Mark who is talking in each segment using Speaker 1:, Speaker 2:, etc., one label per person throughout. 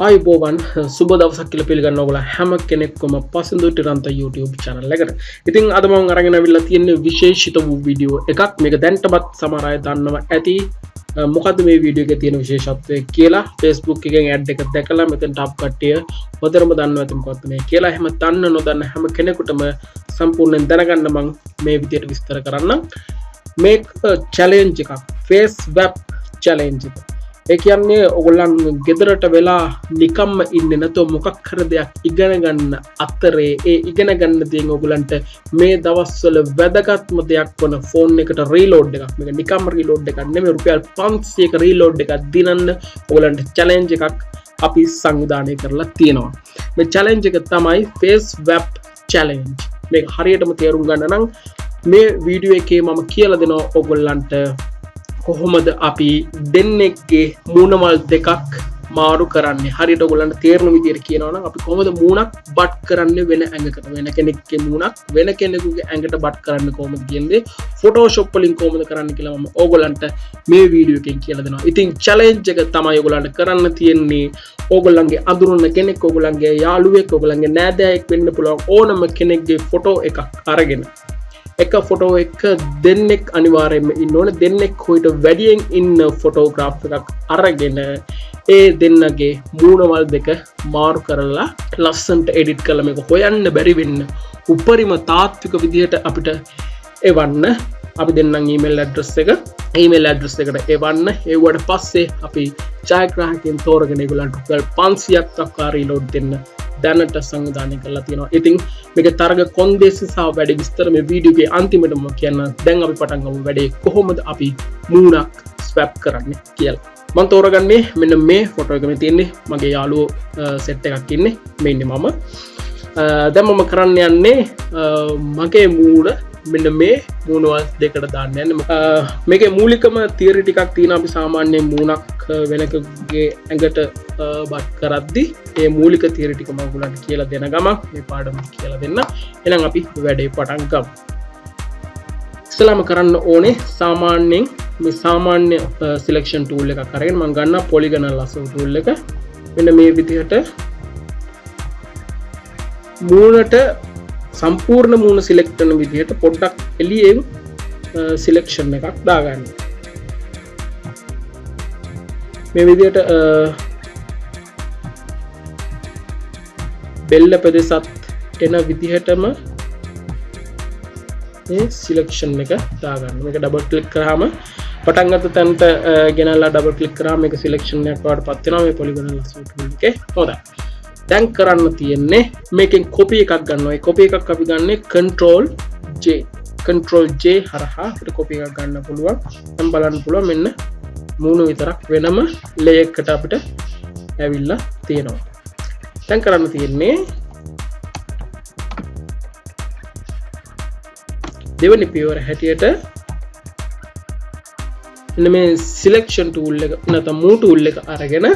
Speaker 1: ආයුබෝවන් සුබ දවසක් කියලා පිළිගන්න ඕගොල්ලෝ හැම කෙනෙක්වම Pasindu Tirantha YouTube channel එකට. ඉතින් අද මම අරගෙන අවිල්ලා තියෙන විශේෂිත වූ වීඩියෝ එකක්. මේක දැන්ටමත් සමහර අය දන්නවා ඇති. මොකද්ද මේ වීඩියෝ එකේ තියෙන විශේෂත්වය කියලා Facebook එකෙන් ඇඩ් එක දැකලා මෙතන ටාප් කට්ටිය හොඳටම දන්නවා ඇති මොකක්ද මේ කියලා. එහෙම දන්න නොදන්න හැම කෙනෙකුටම සම්පූර්ණයෙන් දැනගන්න මම මේ විදියට විස්තර කරන්නම්. මේක challenge එකක්. face web challenge එක. ඒ කියන්නේ ඔයගොල්ලන් ගෙදරට වෙලා නිකම්ම ඉන්නේ නැතුව මොකක් හරි දෙයක් ඉගෙන ගන්න අතරේ ඒ ඉගෙන ගන්න දේෙන් ඔයගොල්ලන්ට මේ දවස්වල වැදගත්ම දෙයක් වන ෆෝන් එකට රීලෝඩ් එකක් මේක නිකම්ම රීලෝඩ් එකක් නෙමෙයි රුපියල් 500ක රීලෝඩ් එකක් දිනන්න ඔයගොල්ලන්ට challenge එකක් අපි සංවිධානය කරලා තියෙනවා මේ challenge එක තමයි face web challenge මේක හරියටම තේරුම් ගන්න නම් මේ වීඩියෝ එකේ මම කියලා දෙනවා ඔයගොල්ලන්ට කොහොමද අපි දෙන්නෙක්ගේ මූණමල් දෙකක් මාරු කරන්නේ හරියට ඔයගොල්ලන්ට තේරෙන විදිහට කියනවා නම් අපි කොහොමද මූණක් බට් කරන්නේ වෙන ඇඟකට වෙන කෙනෙක්ගේ මූණක් වෙන කෙනෙකුගේ ඇඟට බට් කරන්නේ කොහොමද කියන්නේ Photoshop වලින් කොහොමද කරන්නේ කියලා මම ඔයගොල්ලන්ට මේ වීඩියෝ එකෙන් කියලා දෙනවා. ඉතින් challenge එක තමයි ඔයගොල්ලන්ට කරන්න තියෙන්නේ ඔයගොල්ලන්ගේ අඳුරන කෙනෙක් ඔයගොල්ලන්ගේ යාළුවෙක් ඔයගොල්ලන්ගේ නෑදෑයෙක් වෙන්න පුළුවන් ඕනම කෙනෙක්ගේ ෆොටෝ එකක් අරගෙන එක ෆොටෝ එක දෙන්නෙක් අනිවාර්යයෙන්ම ඉන්න ඕනේ දෙන්නෙක් හොයිට වැඩියෙන් ඉන්න ෆොටෝග්‍රාෆ් එකක් අරගෙන ඒ දෙන්නගේ මූණවල් දෙක මාරු කරලා ලස්සනට එඩිට් කරලා මේක හොයන්න බැරි වෙන්න උපරිම තාත්වික විදිහට අපිට එවන්න අපි දෙන්නම් ඊමේල් ඇඩ්‍රස් එක ඊමේල් ඇඩ්‍රස් එකට එවන්න එවුවට පස්සේ අපි ඡායාග්‍රාහකයන් තෝරගෙන ඒගොල්ලන්ට රුපියල් 500ක් දක්වා රීලෝඩ් දෙන්න දැනට සංවිධානය කරලා තියෙනවා. ඉතින් මේක තරග කොන්දේසි සහ වැඩි විස්තර මේ වීඩියෝ එකේ අන්තිමටම කියන්න. දැන් අපි පටන් ගමු වැඩේ කොහොමද අපි මූණක් ස්වැප් කරන්නේ කියලා. මම තෝරගන්නේ මෙන්න මේ ෆොටෝ එක මේ තියෙන්නේ මගේ යාළුවෝ සෙට් එකක් ඉන්නේ මේ ඉන්නේ මම. දැන් මම කරන්න යන්නේ මගේ මූණ මෙන්න මේ මූණවල් දෙකට දාන්න යන්නේ. මේකේ මූලිකම තියරි ටිකක් තියෙනවා. අපි සාමාන්‍යයෙන් මූණක් වෙනකගේ ඇඟට බට් කරද්දි ඒ මූලික තියරි ටික මම ඔයගොල්ලන්ට කියලා දෙන ගමන් මේ පාඩම කියලා දෙන්න. එහෙනම් අපි වැඩේ පටන් ගමු. ඉස්සෙල්ලාම කරන්න ඕනේ සාමාන්‍යයෙන් මේ සාමාන්‍ය සිලෙක්ෂන් ටූල් එකක් අරගෙන මම ගන්නවා පොලිගනල් ලස්සන ටූල් එක. මෙන්න මේ විදිහට මූණට සම්පූර්ණ මූණ සිලෙක්ට් කරන විදිහට පොඩ්ඩක් එළියෙන් සිලෙක්ෂන් එකක් දාගන්න. මේ විදිහට බෙල්ල ප්‍රදේශත් එන විදිහටම මේ සිලෙක්ෂන් එක දාගන්න. මේක ඩබල් ක්ලික් කරාම පටන් ගන්න තැනට ගෙනල්ලා ඩබල් ක්ලික් කරාම මේක සිලෙක්ෂන් එකක් වඩපත් වෙනවා මේ පොලිගනල් ලස්සන ටූල් එකේ. හොඳයි. දැන් කරන්න තියෙන්නේ මේකෙන් කොපි එකක් ගන්නවා. ඒ කොපි එකක් අපි ගන්නේ control J හරහා අපිට කොපි එකක් ගන්න පුළුවන්. දැන් බලන්න පුළුවන් මෙන්න මූණ විතරක් වෙනම ලේයර් අපිට ඇවිල්ලා තියෙනවා. දැන් කරන්න තියෙන්නේ දෙවෙනි පියවර හැටියට මෙන්න මේ සිලෙක්ෂන් ටූල් එක නැත්නම් මූ ටූල් එක අරගෙන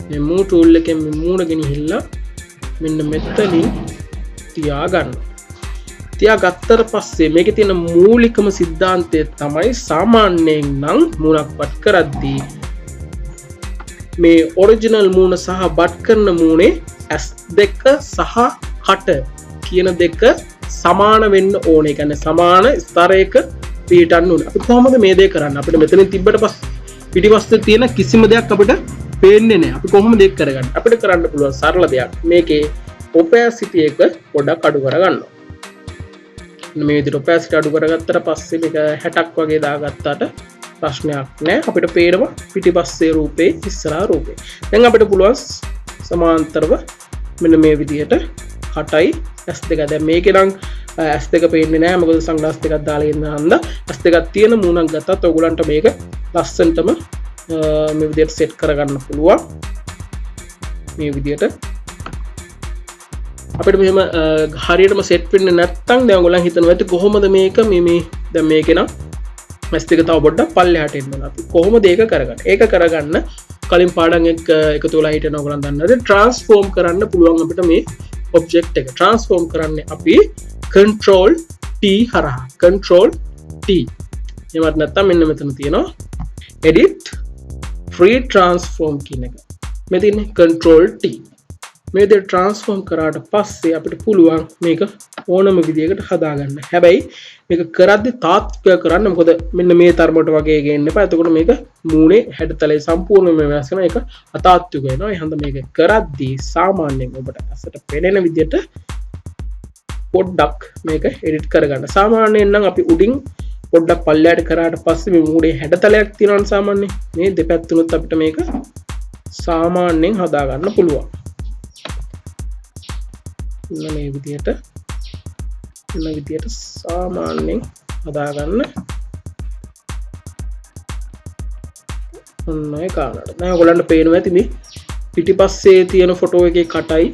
Speaker 1: මේ මූ ටූල් එකෙන් මේ මූණ ගෙනහිල්ලා මෙන්න මෙතනින් තියාගන්න. තියාගත්තට පස්සේ මේකේ තියෙන මූලිකම સિદ્ધාන්තය තමයි සාමාන්‍යයෙන් නම් මූණක් බට් කරද්දී මේ ඔරිජිනල් මූණ සහ බට් කරන මූණේ S2 සහ කට කියන දෙක සමාන වෙන්න ඕනේ. ඒ කියන්නේ සමාන ස්තරයක පිටන්න ඕනේ. අපි කොහොමද මේ දේ කරන්නේ? අපිට මෙතනින් තිබ්බට පස්සේ පිටිපස්සේ තියෙන කිසිම දෙයක් අපිට පේන්නේ නැහැ. අපි කොහොමද ඒක කරගන්නේ? අපිට කරන්න පුළුවන් සරල දෙයක්. මේකේ opacity එක පොඩක් අඩු කරගන්නවා. මේ විදිහට opacity අඩු කරගත්තට පස්සේ මේක 60ක් වගේ දාගත්තාට ප්‍රශ්නයක් නැහැ. අපිට පේනවා පිටිපස්සේ රූපේ ඉස්සරහා රූපේ. දැන් අපිට පුළුවන් සමාන්තරව මෙන්න මේ විදිහට කටයි S2 දැන් මේකේ නම් S2 පේන්නේ නැහැ. මොකද සන්ග්ලාස් දෙකක් දාලා ඉන්න හන්ද S2 තියෙන මූණක් ගත්තත් ඔයගලන්ට මේක ලස්සනටම මේ විදිහට සෙට් කරගන්න පුළුවන්. මේ විදිහට අපිට මෙහෙම හරියටම සෙට් වෙන්නේ නැත්නම් දැන් ඔයගොල්ලන් හිතනවා ඇති කොහොමද මේක මේ දැන් මේකේ නම් S2 තව පොඩ්ඩක් පල්ලෙහාට එන්න ඕන. අපි කොහොමද ඒක කරගන්නේ? ඒක කරගන්න කලින් පාඩම් එක එකතු වෙලා හිටියන ඔයගොල්ලන් දන්නවද ට්‍රාන්ස්ෆෝම් කරන්න පුළුවන් අපිට මේ ඔබ්ජෙක්ට් එක. ට්‍රාන්ස්ෆෝම් කරන්නේ අපි control T හරහා. control T. එහෙමත් නැත්නම් මෙන්න මෙතන තියෙනවා edit free transform කියන එක. මේ තියෙන්නේ control T. මේ විදිහට transform කරාට පස්සේ අපිට පුළුවන් මේක ඕනම විදිහකට හදාගන්න. හැබැයි මේක කරද්දී තාත්වික කරන්න. මොකද මෙන්න මේ තරමට වගේ ගේන්න එපා. එතකොට මේක මූණේ හැඩතලය සම්පූර්ණයෙන්ම වෙනස් වෙනවා. ඒක අතාත්වික වෙනවා. ඒ හින්දා මේක කරද්දී සාමාන්‍යයෙන් ඔබට ඇසට පෙනෙන විදිහට පොඩ්ඩක් මේක එඩිට් කරගන්න. සාමාන්‍යයෙන් නම් අපි උඩින් පොඩ්ඩක් පල්ලයට කරාට පස්සේ මේ මූණේ හැඩතලයක් තියෙනවා සාමාන්‍යයෙන්. මේ දෙපැත්තුනොත් අපිට මේක සාමාන්‍යයෙන් හදා ගන්න පුළුවන්. මේ විදිහට සාමාන්‍යයෙන් හදා ගන්න. ඔන්න ඒ කාරණාට. දැන් ඔයගොල්ලන්ට පේනවා ඇති මේ පිටිපස්සේ තියෙන ෆොටෝ එකේ කටයි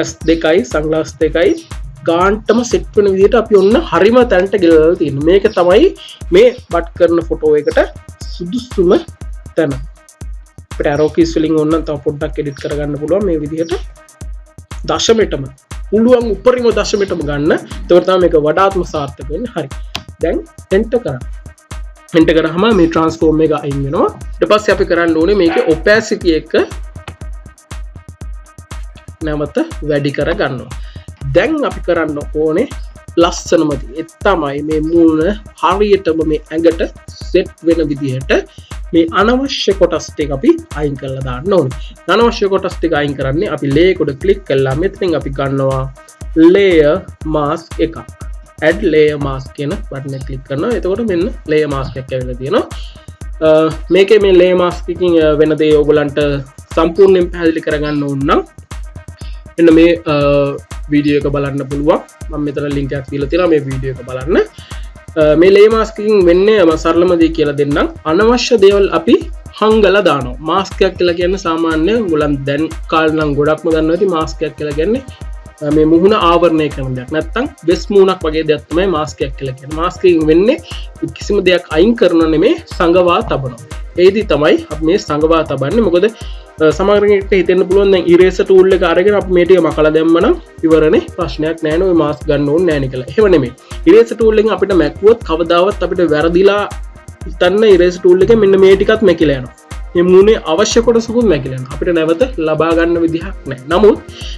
Speaker 1: S2යි සන්ග්ලාස් දෙකයි ගාන්ටම සෙට් වෙන විදිහට අපි ඔන්න හරිම තැනට ගෙලලා තියෙනවා. මේක තමයි මේ බට් කරන ෆොටෝ එකට සුදුසුම තැන. අපිට arrow keys වලින් ඕන නම් තව පොඩ්ඩක් එඩිට් කරගන්න පුළුවන් මේ විදිහට. දශමෙටම පුළුවන් උපරිම දශමෙටම ගන්න. එතකොට තමයි මේක වඩාත්ම සාර්ථක වෙන්නේ. හරි. දැන් enter කරන්න. enter කරාම මේ transform එක අයින් වෙනවා. ඊට පස්සේ අපි කරන්න ඕනේ මේකේ opacity එක නැවත වැඩි කර ගන්නවා. දැන් අපි කරන්න ඕනේ ලස්සනම දේ. ඒ තමයි මේ මූණ හරියටම මේ ඇඟට සෙට් වෙන විදිහට මේ අනවශ්‍ය කොටස් ටික අපි අයින් කරලා දාන්න ඕනේ. අනවශ්‍ය කොටස් ටික අයින් කරන්නේ අපි layer එකට ක්ලික් කළා. මෙතනින් අපි ගන්නවා layer mask එකක්. add layer mask කියන බටන් එක ක්ලික් කරනවා. එතකොට මෙන්න layer mask එකක් ඇවිල්ලා තියෙනවා. මේකේ මේ layer mask එකකින් වෙන දේ ඔයගලන්ට සම්පූර්ණයෙන් පැහැදිලි කරගන්න ඕන නම් මෙන්න මේ වීඩියෝ එක බලන්න පුළුවන්. මම මෙතන link එකක් දීලා තියෙනවා මේ වීඩියෝ එක බලන්න. මේ layer mask එකකින් වෙන්නේ මම සරලම දේ කියලා දෙන්නම්. අනවශ්‍ය දේවල් අපි හංගලා දානවා. mask එකක් කියලා කියන්නේ සාමාන්‍ය ඔයගොල්ලන් දැන් කාලේ නම් ගොඩක්ම දන්නවා ඇති mask එකක් කියලා කියන්නේ මේ මුහුණ ආවරණය කරන දෙයක්. නැත්තම් බෙස් මූණක් වගේ දෙයක් තමයි mask එකක් කියලා කියන්නේ. mask එකකින් වෙන්නේ කිසිම දෙයක් අයින් කරනව නෙමෙයි සංගවා තබනවා. ඒදී තමයි අපි මේ සංගවා තබන්නේ. මොකද සමහර කෙනෙක්ට හිතෙන්න පුළුවන් දැන් eraser tool එක අරගෙන අපි මේ ටික මකලා දැම්මනම් ඉවරනේ ප්‍රශ්නයක් නැහැ නේ ඔය mask ගන්න ඕනේ නැහැ නේ කියලා. එහෙම නෙමෙයි. eraser tool එකෙන් අපිට මැකුවොත් කවදාවත් අපිට වැරදිලා හිතන්න eraser tool එකෙන් මෙන්න මේ ටිකත් මැකිලා යනවා. මේ මූණේ අවශ්‍ය කොටසකුත් මැකිලා යනවා. අපිට නැවත ලබා ගන්න විදිහක් නැහැ. නමුත්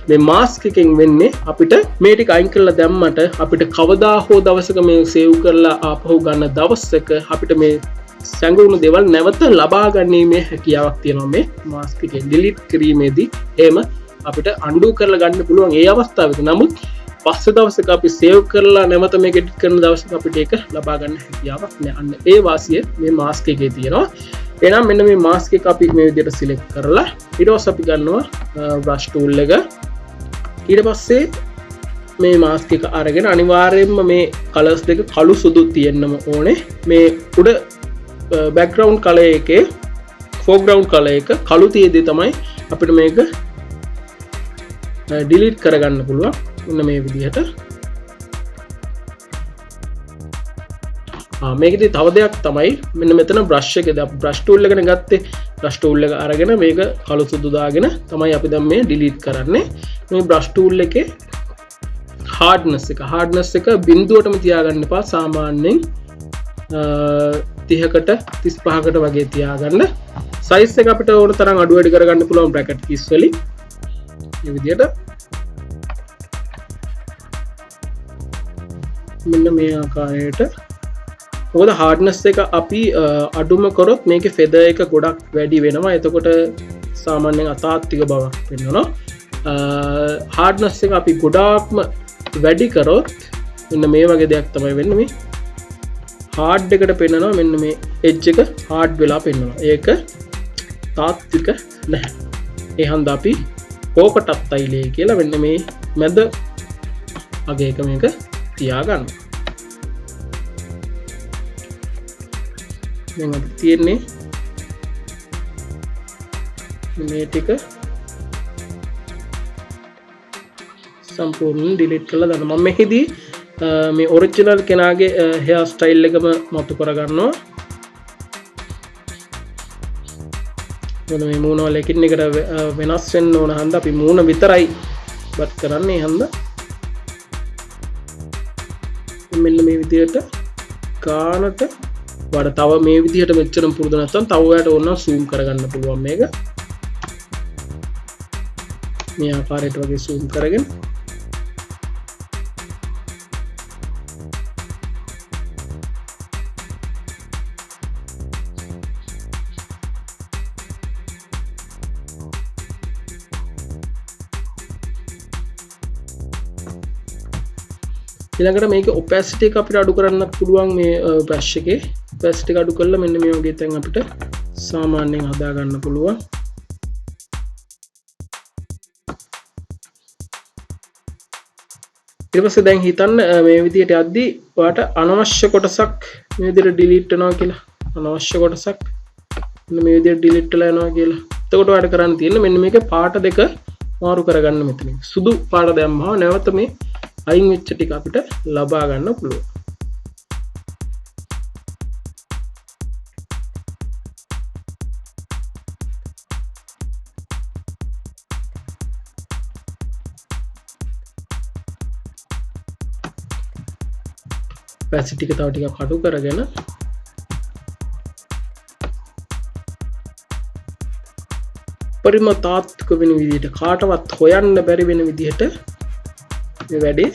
Speaker 1: මේ mask එකෙන් වෙන්නේ අපිට මේ ටික අයින් කරලා දැම්මට අපිට කවදා හෝ දවසක මේ save කරලා ආපහු ගන්න දවසක අපිට මේ සංගුණ දේවල් නැවත ලබා ගැනීමේ හැකියාවක් තියෙනවා මේ mask එකෙන්. delete කිරීමේදී එහෙම අපිට undo කරලා ගන්න පුළුවන් ඒ අවස්ථාවේදී. නමුත් පස්සේ දවසක අපි save කරලා නැවත මේක edit කරන දවසක අපිට ඒක ලබා ගන්න හැකියාවක් නැහැ. අන්න ඒ වාසිය මේ mask එකේ තියෙනවා. එහෙනම් මෙන්න මේ mask එක අපි මේ විදිහට select කරලා ඊට පස්සේ අපි ගන්නවා brush tool එක. ඊට පස්සේ මේ mask එක අරගෙන අනිවාර්යයෙන්ම මේ colors දෙක කළු සුදු තියෙන්නම ඕනේ. මේ උඩ background color එකේ foreground color එක කළු තියෙද්දි තමයි අපිට මේක delete කරගන්න පුළුවන්. මෙන්න මේ විදිහට. මේකෙදි තව දෙයක් තමයි මෙන්න මෙතන brush එකේදී අපි brush tool එකනේ ගත්තේ. brush tool එක අරගෙන මේක කළු සුදු දාගෙන තමයි අපි දැන් මේ delete කරන්නේ. මේ brush tool එකේ hardness එක බිඳුවටම තියාගන්න එපා. සාමාන්‍යයෙන් 30කට 35කට වගේ තියාගන්න. size එක අපිට ඕන තරම් අඩු වැඩි කරගන්න පුළුවන් bracket keys වලින්. මේ විදිහට මෙන්න මේ ආකාරයට. මොකද hardness එක අපි අඩුම කරොත් මේකේ feather එක ගොඩක් වැඩි වෙනවා. එතකොට සාමාන්‍යයෙන් අතාත්වික බවක් වෙනවා. hardness එක අපි ගොඩාක්ම වැඩි කරොත් මෙන්න මේ වගේ දෙයක් තමයි වෙන්නේ. මේ hard එකට පෙන්නනවා මෙන්න මේ edge එක hard වෙලා පෙන්නනවා. ඒක තාත්වික නැහැ. ඒ හන්ද අපි ඕකටත් අයිලේ කියලා මෙන්න මේ මැද අගේක මේක තියාගන්න. දැන් අපිට තියෙන්නේ මේ ටික සම්පූර්ණයෙන් delete කරලා දාන්න. මම මෙහිදී මේ ඔරිජිනල් කෙනාගේ hair style එකම මතු කරගන්නවා. මොන මේ මූණ වල එකින් එකට වෙනස් වෙන්න ඕන හන්ද අපි මූණ විතරයි බත් කරන්නේ. හන්ද මෙන්න මේ විදිහට කානට වඩා තව මේ විදිහට මෙච්චරම පුරුදු නැත්නම් තව ඔයාලට ඕන zoom කරගන්න පුළුවන් මේක. මේ ආකාරයට වගේ zoom කරගෙන ඊළඟට මේකේ opacity එක අපිට අඩු කරන්නත් පුළුවන් මේ brush එකේ opacity එක අඩු කරලා මෙන්න මේ වගේ තැන් අපිට සාමාන්‍යයෙන් හදා ගන්න පුළුවන්. ඊට පස්සේ දැන් හිතන්න මේ විදිහට යද්දී ඔයාට අනවශ්‍ය කොටසක් මේ විදිහට delete වෙනවා කියලා. අනවශ්‍ය කොටසක් මෙන්න මේ විදිහට delete වෙලා යනවා කියලා. එතකොට ඔයාට කරන්න තියෙන්නේ මෙන්න මේකේ පාට දෙක මාරු කරගන්න මෙතන. සුදු පාට දැම්මම නැවත මේ අයින් වෙච්ච ටික අපිට ලබා ගන්න පුළුවන්. opacity එක තව ටිකක් අඩු කරගෙන පරිමතාත්මක වෙන විදිහට කාටවත් හොයන්න බැරි වෙන විදිහට මේ වැඩේ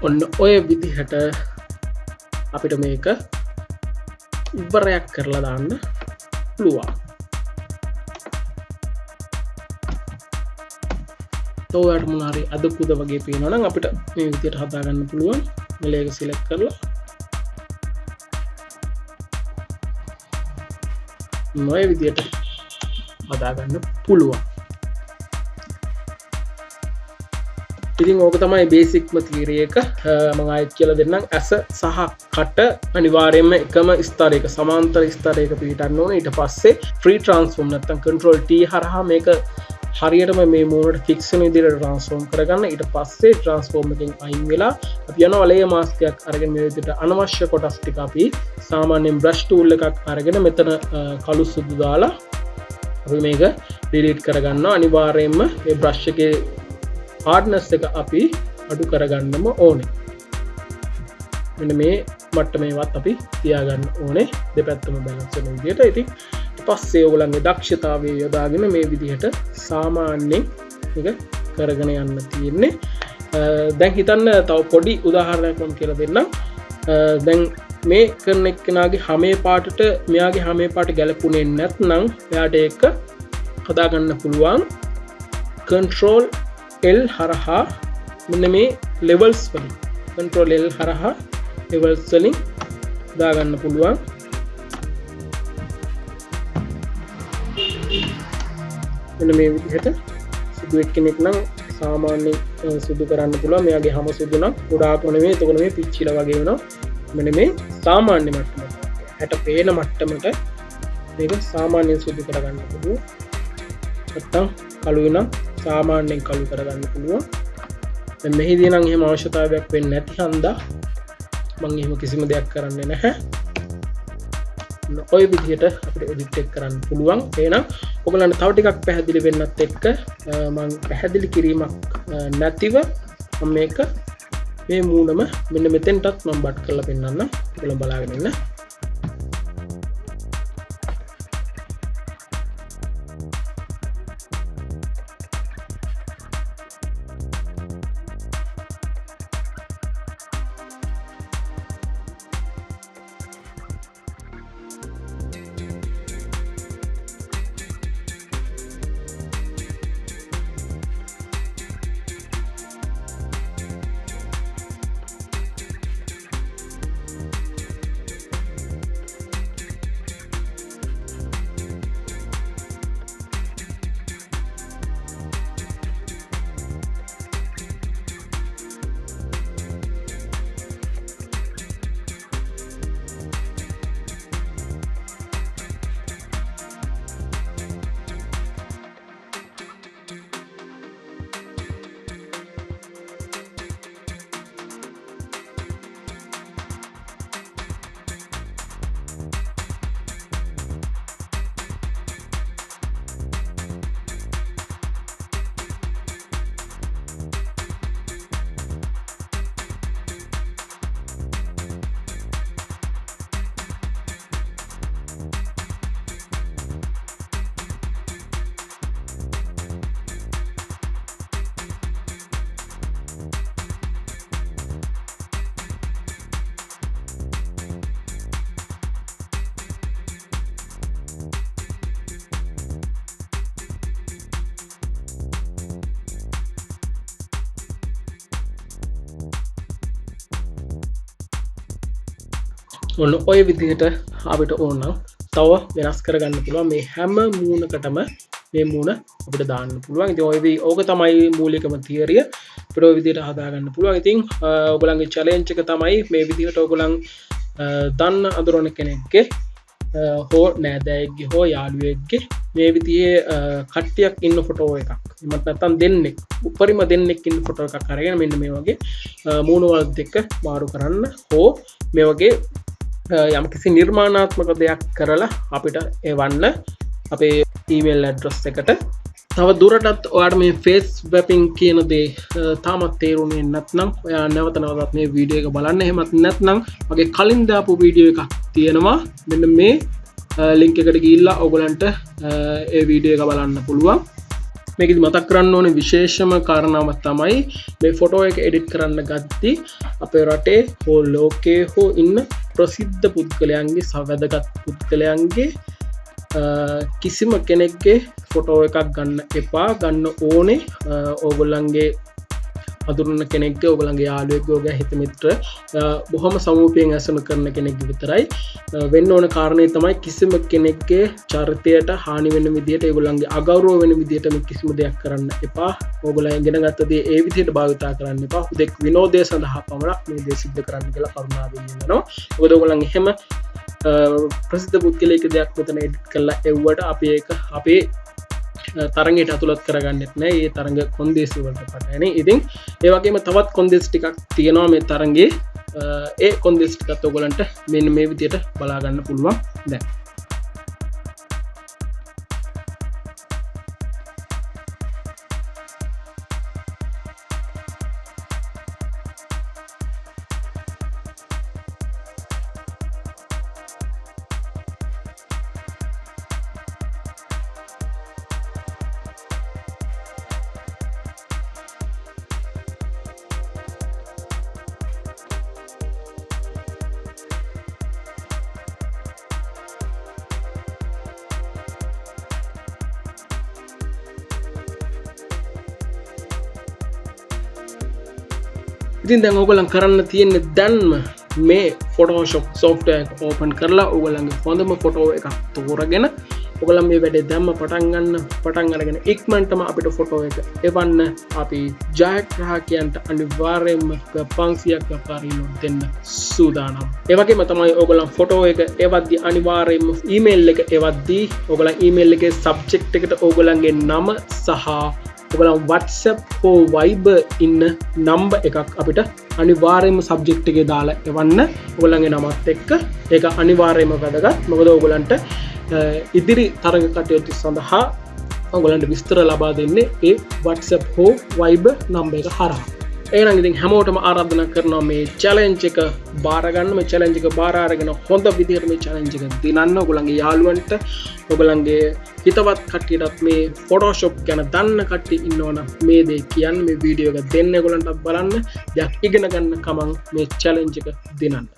Speaker 1: ඔන්න ඔය විදිහට අපිට මේක ඉවරයක් කරලා දාන්න පුළුවන්. ඔයාලට මොන හරි අදකුද වගේ පේනවා නම් අපිට මේ විදිහට හදා ගන්න පුළුවන්. මෙලේක සිලෙක්ට් කරලා මේ විදිහට හදා ගන්න පුළුවන්. ඉතින් ඕක තමයි බේසික්ම තියරි එක. මම ආයෙත් කියලා දෙන්නම්. ඇස සහ කට අනිවාර්යයෙන්ම එකම ස්තරයක සමාන්තර ස්තරයක පිටන්න ඕනේ. ඊට පස්සේ ෆ්‍රී ට්‍රාන්ස්ෆෝම් නැත්නම් control T හරහා මේක හරියටම මේ මූණට ෆික්ස් වෙන විදිහට ට්‍රාන්ස්ෆෝම් කරගන්න. ඊට පස්සේ ට්‍රාන්ස්ෆෝම් එකෙන් අයින් වෙලා අපි යනවා ලේයර් මාස්ක් එකක් අරගෙන මේ විදිහට අනවශ්‍ය කොටස් ටික අපි සාමාන්‍යයෙන් බ්‍රෂ් ටූල් එකක් අරගෙන මෙතන කළු සුදු දාලා අපි මේක ඩිලීට් කරගන්නවා. අනිවාර්යයෙන්ම මේ බ්‍රෂ් එකේ hardness එක අපි අඩු කරගන්නම ඕනේ. මෙන්න මේ මට්ටමේවත් අපි තියාගන්න ඕනේ දෙපැත්තම බැලන්ස් වෙන විදිහට. ඉතින් ඊට පස්සේ ඔයගොල්ලන්ගේ දක්ෂතාවය යොදාගෙන මේ විදිහට සාමාන්‍යයෙන් මේක කරගෙන යන්න තියෙන්නේ. දැන් හිතන්න තව පොඩි උදාහරණයක් මම කියලා දෙන්නම්. දැන් මේ කරන එක්කෙනාගේ හැමේ පාටට මෙයාගේ හැමේ පාට ගැලපුණේ නැත්නම් එයාට ඒක හදාගන්න පුළුවන් control L හරහා මෙන්න මේ levels වලින් control L හරහා levels වලින් දාගන්න පුළුවන්. මෙන්න මේ විදිහට සුදු එක්කෙනෙක් නම් සාමාන්‍යයෙන් සුදු කරන්න පුළුවන්. මෙයාගේ හැම සුදු නම් ගොඩාක් නෙමෙයි. එතකොට මේ පිච්චිලා වගේ වෙනවා. මෙන්න මේ සාමාන්‍ය මට්ටමට හැට පේන මට්ටමට මේක සාමාන්‍යයෙන් සුදු කරගන්න පුළුවන්. නැත්තම් කළු වෙනම් සාමාන්‍යයෙන් කළු කරගන්න පුළුවන්. දැන් මෙහිදී නම් එහෙම අවශ්‍යතාවයක් වෙන්නේ නැති හන්දා මම එහෙම කිසිම දෙයක් කරන්නේ නැහැ. ඔය විදිහට අපිට එඩිට් එක කරන්න පුළුවන්. එහෙනම් ඔයගලන්ට තව ටිකක් පැහැදිලි වෙන්නත් එක්ක මම පැහැදිලි කිරීමක් නැතිව මම මේක මේ මූණම මෙන්න මෙතෙන්ටත් මම බට් කරලා පෙන්නන්නම්. ඔයගොල්ලෝ බලාගෙන ඉන්න. ඔන්න ඔය විදිහට අපිට ඕන තව වෙනස් කරගන්න පුළුවන් මේ හැම මූණකටම මේ මූණ අපිට දාන්න පුළුවන්. ඉතින් ඔය ඕක තමයි මූලිකම තියරිය. අපිට ඔය විදිහට හදාගන්න පුළුවන්. ඉතින් ඔයගොල්ලන්ගේ චැලෙන්ජ් එක තමයි මේ විදිහට ඔයගොල්ලන් දන්න අඳුරන කෙනෙක්ගේ හෝ නෑදෑයෙක්ගේ හෝ යාළුවෙක්ගේ මේ විදිහේ කට්ටියක් ඉන්න ෆොටෝ එකක්. එහෙමත් නැත්නම් දෙන්නෙක් උපරිම දෙන්නෙක් ඉන්න ෆොටෝ එකක් අරගෙන මෙන්න මේ වගේ මූණවල දෙක මාරු කරන්න හෝ මේ වගේ යම් කිසි නිර්මාණාත්මක දෙයක් කරලා අපිට එවන්න අපේ ඊමේල් ඇඩ්‍රස් එකට. තව දුරටත් ඔයාට මේ ෆේස් වැපින් කියන දේ තාමත් තේරුනේ නැත්නම් ඔයා නැවත නැවතත් මේ වීඩියෝ එක බලන්න. එහෙමත් නැත්නම් මගේ කලින් දාපු වීඩියෝ එකක් තියෙනවා. මෙන්න මේ ලින්ක් එකට ගිහිල්ලා ඔයගලන්ට ඒ වීඩියෝ එක බලන්න පුළුවන්. මේකෙදි මතක් කරන්න ඕනේ විශේෂම කාරණාව තමයි මේ ෆොටෝ එක එඩිට් කරන්න ගත්තී අපේ රටේ හෝ ලෝකයේ හෝ ඉන්න ප්‍රසිද්ධ පුද්ගලයන්ගේ සවැදගත් පුද්ගලයන්ගේ කිසිම කෙනෙක්ගේ ෆොටෝ එකක් ගන්න එපා. ගන්න ඕනේ ඕගොල්ලන්ගේ අඳුරන කෙනෙක්ගේ ඕගොල්ලන්ගේ යාළුවෙක්ගේ ඔයගේ හිත මිත්‍ර බොහොම සමූපයෙන් ඇසුරු කරන කෙනෙක් විතරයි වෙන්න ඕන කාරණේ තමයි කිසිම කෙනෙක්ගේ චරිතයට හානි වෙන විදියට ඒගොල්ලන්ගේ අගෞරව වෙන විදියට මේ කිසිම දෙයක් කරන්න එපා. ඕගොල්ලෝ ඉගෙන ගත්ත දේ ඒ විදියට භාවිතා කරන්න එපා. හුදෙක් විනෝදය සඳහා පමණක් මේ දේ සිද්ධ කරන්න කියලා කරුණාවෙන් ඉල්ලනවා. මොකද ඕගොල්ලන් එහෙම ප්‍රසිද්ධ පුද්ගලයෙක් දෙයක් මෙතන එඩිට් කරලා එව්වට අපි ඒක අපේ තරඟයට අතුලත් කරගන්නෙත් නෑ. ඒ තරඟ කොන්දේසි වලට පටහැනේ. ඉතින් ඒ වගේම තවත් කොන්දේසි ටිකක් තියෙනවා මේ තරඟේ. ඒ කොන්දේසි ටිකත් ඔයගලන්ට මෙන්න මේ විදියට බලා ගන්න පුළුවන්. දැන් ඉතින් දැන් ඕගොල්ලන් කරන්න තියෙන්නේ දැන්ම මේ Photoshop software එක open කරලා ඕගොල්ලන්ගේ හොඳම ෆොටෝ එකක් තෝරගෙන ඕගොල්ලන් මේ වැඩේ දැම්ම පටන් අරගෙන ඉක්මනටම අපිට ෆොටෝ එක එවන්න. අපි ජයග්‍රාහකයන්ට අනිවාර්යයෙන්ම 500ක් වපාරිනු දෙන්න සූදානම්. ඒ වගේම තමයි ඕගොල්ලන් ෆොටෝ එක එවද්දී අනිවාර්යයෙන්ම ඊමේල් එක එවද්දී ඕගොල්ලන් ඊමේල් එකේ subject එකට ඕගොල්ලන්ගේ නම සහ ඔයගොල්ලන් WhatsApp හෝ Viber ඉන්න නම්බර් එකක් අපිට අනිවාර්යයෙන්ම සබ්ජෙක්ට් එකේ දාලා එවන්න. ඔයගොල්ලන්ගේ නමත් එක්ක ඒක අනිවාර්යයෙන්ම වැදගත්. මොකද ඔයගොල්ලන්ට ඉදිරි තරඟ කටයුතු සඳහා ඔයගොල්ලන්ට විස්තර ලබා දෙන්නේ ඒ WhatsApp හෝ Viber නම්බර් එක හරහා. එහෙනම් ඉතින් හැමෝටම ආරාධනා කරනවා මේ චැලෙන්ජ් එක බාර ගන්න. මේ චැලෙන්ජ් එක බාර අරගෙන හොඳ විදිහට මේ චැලෙන්ජ් එක දිනන්න. ඔයගොල්ලන්ගේ යාළුවන්ට ඔයගොල්ලන්ගේ හිතවත් කට්ටියටත් මේ Photoshop ගැන දන්න කට්ටිය ඉන්නවනම් මේ දේ කියන්න. මේ වීඩියෝ එක දෙන්න ඔයගොල්ලන්ටත් බලන්න. දෙයක් ඉගෙන ගන්න කමං මේ චැලෙන්ජ් එක දිනන්න.